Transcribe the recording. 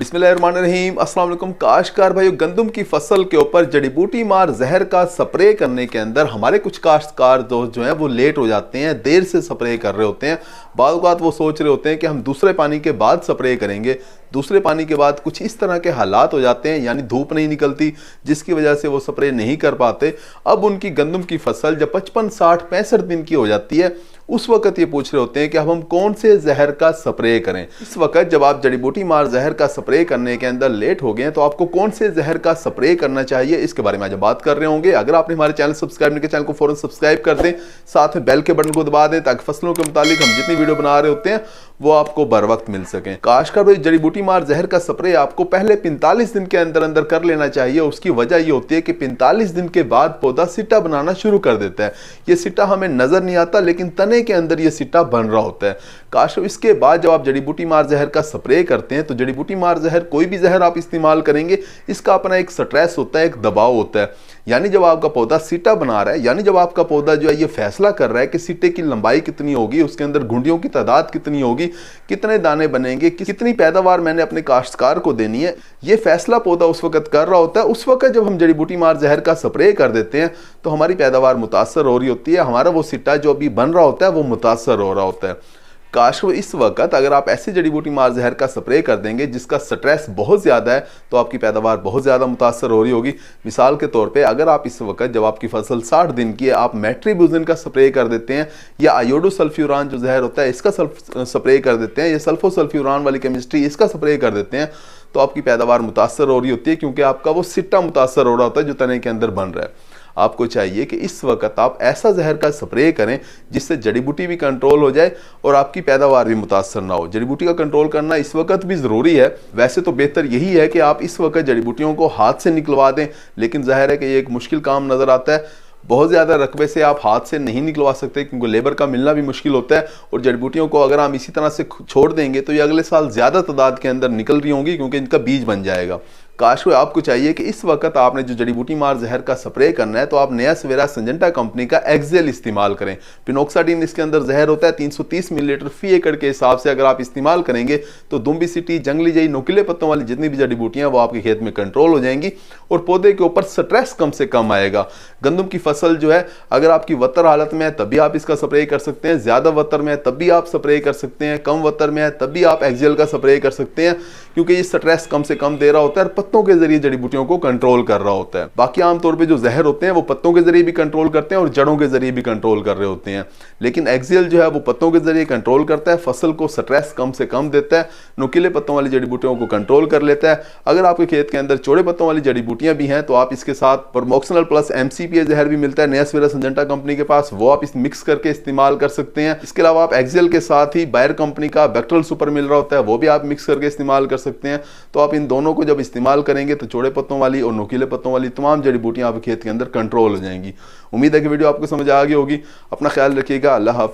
बिस्मिल्लाहिर्रहमानिर्रहीम। अस्सलाम वालेकुम काश्तकार भाइयों, गंदम की फसल के ऊपर जड़ी बूटी मार जहर का स्प्रे करने के अंदर हमारे कुछ काश्तकार दोस्त जो हैं वो लेट हो जाते हैं, देर से स्प्रे कर रहे होते हैं। बाद औक़ात वो सोच रहे होते हैं कि हम दूसरे पानी के बाद स्प्रे करेंगे। दूसरे पानी के बाद कुछ इस तरह के हालात हो जाते हैं, यानी धूप नहीं निकलती, जिसकी वजह से वो स्प्रे नहीं कर पाते। अब उनकी गंदम की फसल जब 55, 60, 65 दिन की हो जाती है, उस वक्त ये पूछ रहे होते हैं कि अब हम कौन से जहर का स्प्रे करें। इस वक्त जब आप जड़ी बूटी मार जहर का स्प्रे करने के अंदर लेट हो गए हैं तो आपको कौन से जहर का स्प्रे करना चाहिए, इसके बारे में आज बात कर रहे होंगे। अगर आपने हमारे चैनल सब्सक्राइब नहीं किया, चैनल को फौरन सब्सक्राइब कर दें, साथ में बेल के बटन को दबा दें ताकि फसलों के मुतालिक हम जितनी वीडियो बना रहे होते हैं वो आपको बर वक्त मिल सकें। काश्तकार भाई, जड़ी बूटी मार जहर का स्प्रे आपको पहले 45 दिन के अंदर अंदर कर लेना चाहिए। उसकी वजह ये होती है कि 45 दिन के बाद पौधा सिट्टा बनाना शुरू कर देता है। ये सिट्टा हमें नजर नहीं आता, लेकिन तने के अंदर ये सिट्टा बन रहा होता है। काश्तकार, इसके बाद जब आप जड़ी बूटी मार जहर का स्प्रे करते हैं तो जड़ी बूटी मार जहर, कोई भी जहर आप इस्तेमाल करेंगे, इसका अपना एक स्ट्रेस होता है, एक दबाव होता है। यानी जब आपका पौधा सिट्टा बना रहा है, यानी जब आपका पौधा जो है ये फैसला कर रहा है कि सिट्टे की लंबाई कितनी होगी, उसके अंदर घुंडियों की तादाद कितनी होगी, कितने दाने बनेंगे, कितनी पैदावार मैंने अपने काश्तकार को देनी है, ये फैसला पौधा उस वक्त कर रहा होता है। उस वक्त जब हम जड़ी बूटी मार जहर का स्प्रे कर देते हैं तो हमारी पैदावार मुतासर हो रही होती है, हमारा वो सिट्टा जो अभी बन रहा होता है वो मुतासर हो रहा होता है। काश्तकार, इस वक्त अगर आप ऐसी जड़ी बूटी मार जहर का स्प्रे कर देंगे जिसका स्ट्रेस बहुत ज़्यादा है तो आपकी पैदावार बहुत ज़्यादा मुतासर हो रही होगी। मिसाल के तौर पे अगर आप इस वक्त जब आपकी फसल 60 दिन की है, आप मेट्रीब्यूजिन का स्प्रे कर देते हैं या आयोडोसल्फ्यूरान जो जहर होता है इसका स्प्रे कर देते हैं, या सल्फोसल्फ्यूरान वाली केमिस्ट्री इसका स्प्रे कर देते हैं, तो आपकी पैदावार मुतासर हो रही होती है, क्योंकि आपका वो सिट्टा मुतासर हो रहा होता है जो तने के अंदर बन रहा है। आपको चाहिए कि इस वक्त आप ऐसा जहर का स्प्रे करें जिससे जड़ी बूटी भी कंट्रोल हो जाए और आपकी पैदावार भी मुतासर ना हो। जड़ी बूटी का कंट्रोल करना इस वक्त भी ज़रूरी है। वैसे तो बेहतर यही है कि आप इस वक्त जड़ी बूटियों को हाथ से निकलवा दें, लेकिन जाहिर है कि ये एक मुश्किल काम नज़र आता है। बहुत ज़्यादा रकबे से आप हाथ से नहीं निकलवा सकते क्योंकि लेबर का मिलना भी मुश्किल होता है, और जड़ी बूटियों को अगर हम इसी तरह से छोड़ देंगे तो ये अगले साल ज़्यादा तादाद के अंदर निकल रही होंगी, क्योंकि इनका बीज बन जाएगा। काश्तकार, आपको चाहिए कि इस वक्त आपने जो जड़ी बूटी मार जहर का स्प्रे करना है तो आप नया सवेरा सिंजेंटा कंपनी का एक्सेल इस्तेमाल करें। पिनोक्साडिन इसके अंदर जहर होता है, 330 मिलीलीटर फी एकड़ के हिसाब से अगर आप इस्तेमाल करेंगे तो दुम्बी सिटी, जंगली जई, नुकीले पत्तों वाली जितनी भी जड़ी बूटियां वो आपके खेत में कंट्रोल हो जाएंगी और पौधे के ऊपर स्ट्रेस कम से कम आएगा। गंदम की फसल जो है अगर आपकी वतर हालत में है तभी आप इसका स्प्रे कर सकते हैं, ज्यादा वतर में है तब भी आप स्प्रे कर सकते हैं, कम वतर में है तब भी आप एक्सेल का स्प्रे कर सकते हैं, क्योंकि ये स्ट्रेस कम से कम दे रहा होता है और पत्तों के जरिए जड़ी बूटियों को कंट्रोल कर रहा होता है। बाकी आमतौर पे जो जहर होते हैं वो पत्तों के जरिए भी कंट्रोल करते हैं और जड़ों के जरिए भी कंट्रोल कर रहे होते हैं, लेकिन एक्सेल जो है वो पत्तों के जरिए कंट्रोल करता है, फसल को स्ट्रेस कम से कम देता है, नुकीले पत्तों वाली जड़ी बूटियों को कंट्रोल कर लेता है। अगर आपके खेत के अंदर चौड़े पत्तों वाली जड़ी बूटियां भी हैं तो आप इसके साथ प्रमोक्सिनल प्लस MCPA जहर भी मिलता है नया सवेरा सिंजेंटा कंपनी के पास, वो आप इस मिक्स करके इस्तेमाल कर सकते हैं। इसके अलावा आप एक्सेल के साथ ही बायर कंपनी का बैक्ट्रल सुपर मिल रहा होता है, वो भी आप मिक्स करके इस्तेमाल कर सकते हैं। तो आप इन दोनों को जब इस्तेमाल करेंगे तो चौड़े पत्तों वाली और नुकीले पत्तों वाली तमाम जड़ी बूटियां आपके खेत के अंदर कंट्रोल हो जाएंगी। उम्मीद है कि वीडियो आपको समझ आ गई होगी। अपना ख्याल रखिएगा। अल्लाह हाफ़िज़।